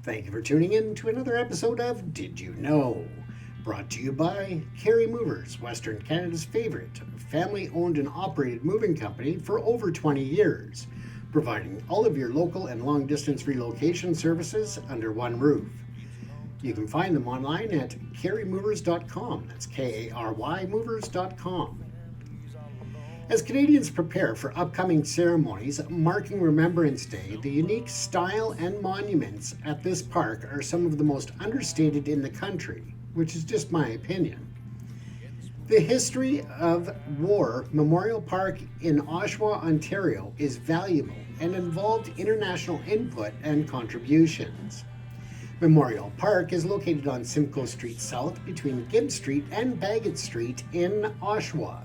Thank you for tuning in to another episode of Did You Know? Brought to you by Carey Movers, Western Canada's favorite family-owned and operated moving company for over 20 years, providing all of your local and long-distance relocation services under one roof. You can find them online at careymovers.com. That's K-A-R-Y movers.com. As Canadians prepare for upcoming ceremonies marking Remembrance Day, the unique style and monuments at this park are some of the most understated in the country, which is just my opinion. The History of War Memorial Park in Oshawa, Ontario is valuable and involved international input and contributions. Memorial Park is located on Simcoe Street South between Gibb Street and Bagot Street in Oshawa.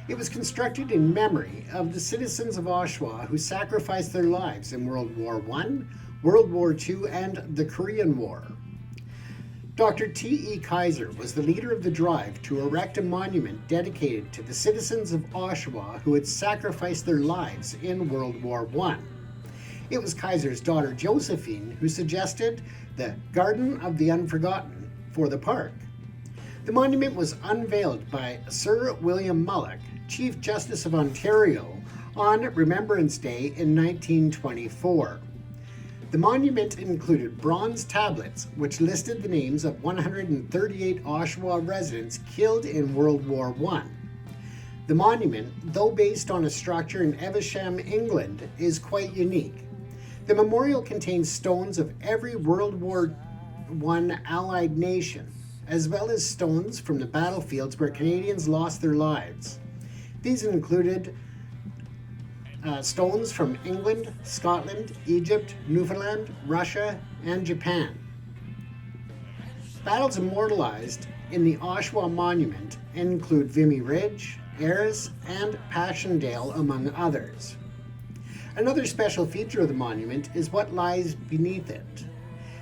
It was constructed in memory of the citizens of Oshawa who sacrificed their lives in World War I, World War II, and the Korean War. Dr. T.E. Kaiser was the leader of the drive to erect a monument dedicated to the citizens of Oshawa who had sacrificed their lives in World War I. It was Kaiser's daughter Josephine who suggested the Garden of the Unforgotten for the park. The monument was unveiled by Sir William Mullock, Chief Justice of Ontario, on Remembrance Day in 1924. The monument included bronze tablets which listed the names of 138 Oshawa residents killed in World War I. The monument, though based on a structure in Evesham, England, is quite unique. The memorial contains stones of every World War I Allied nation, as well as stones from the battlefields where Canadians lost their lives. These included stones from England, Scotland, Egypt, Newfoundland, Russia, and Japan. Battles immortalized in the Oshawa Monument include Vimy Ridge, Ayres, and Passchendaele, among others. Another special feature of the monument is what lies beneath it.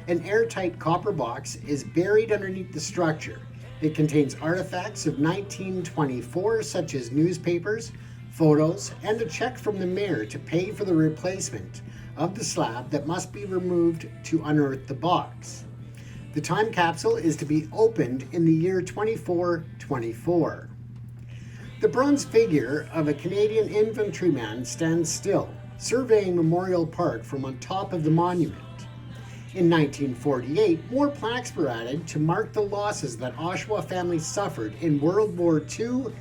An airtight copper box is buried underneath the structure. It contains artifacts of 1924, such as newspapers, photos, and a check from the mayor to pay for the replacement of the slab that must be removed to unearth the box. The time capsule is to be opened in the year 2424. The bronze figure of a Canadian infantryman stands still, surveying Memorial Park from on top of the monument. In 1948, more plaques were added to mark the losses that Oshawa families suffered in World War II,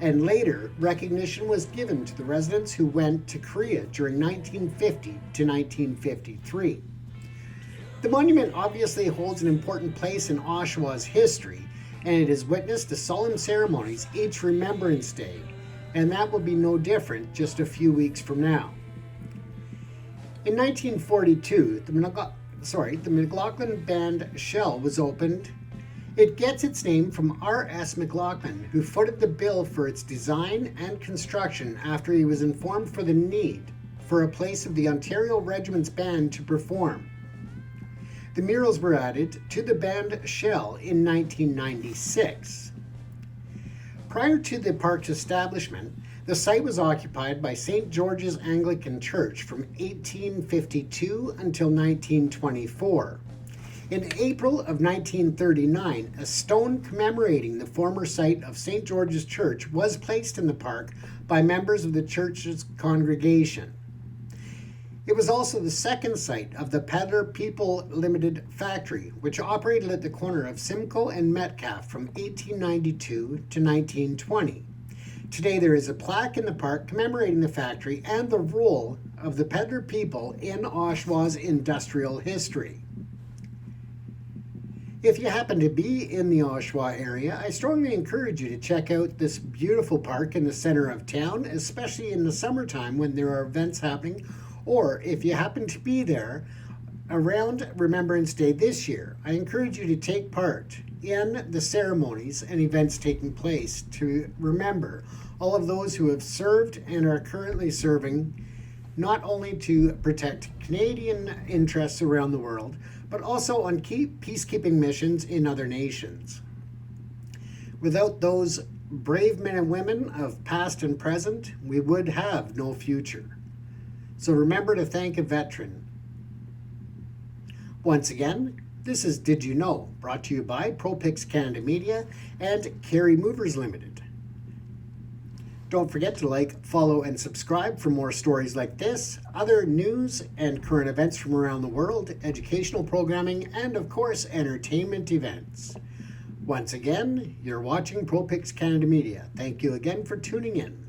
and later recognition was given to the residents who went to Korea during 1950 to 1953. The monument obviously holds an important place in Oshawa's history, and it has witnessed the solemn ceremonies each Remembrance Day, and that will be no different just a few weeks from now. In 1942, the McLaughlin Band Shell was opened. It gets its name from R.S. McLaughlin, who footed the bill for its design and construction after he was informed for the need for a place of the Ontario Regiment's band to perform. The murals were added to the band shell in 1996. Prior to the park's establishment, the site was occupied by St. George's Anglican Church from 1852 until 1924. In April of 1939, a stone commemorating the former site of St. George's Church was placed in the park by members of the church's congregation. It was also the second site of the Peddler People Limited factory, which operated at the corner of Simcoe and Metcalfe from 1892 to 1920. Today there is a plaque in the park commemorating the factory and the role of the Peddler people in Oshawa's industrial history. If you happen to be in the Oshawa area, I strongly encourage you to check out this beautiful park in the center of town, especially in the summertime when there are events happening, or if you happen to be there around Remembrance Day this year, I encourage you to take part in the ceremonies and events taking place to remember all of those who have served and are currently serving, not only to protect Canadian interests around the world, but also on key peacekeeping missions in other nations. Without those brave men and women of past and present, we would have no future. So remember to thank a veteran. Once again, this is Did You Know, brought to you by ProPix Canada Media and Carey Movers Limited. Don't forget to like, follow, and subscribe for more stories like this, other news and current events from around the world, educational programming, and of course, entertainment events. Once again, you're watching ProPix Canada Media. Thank you again for tuning in.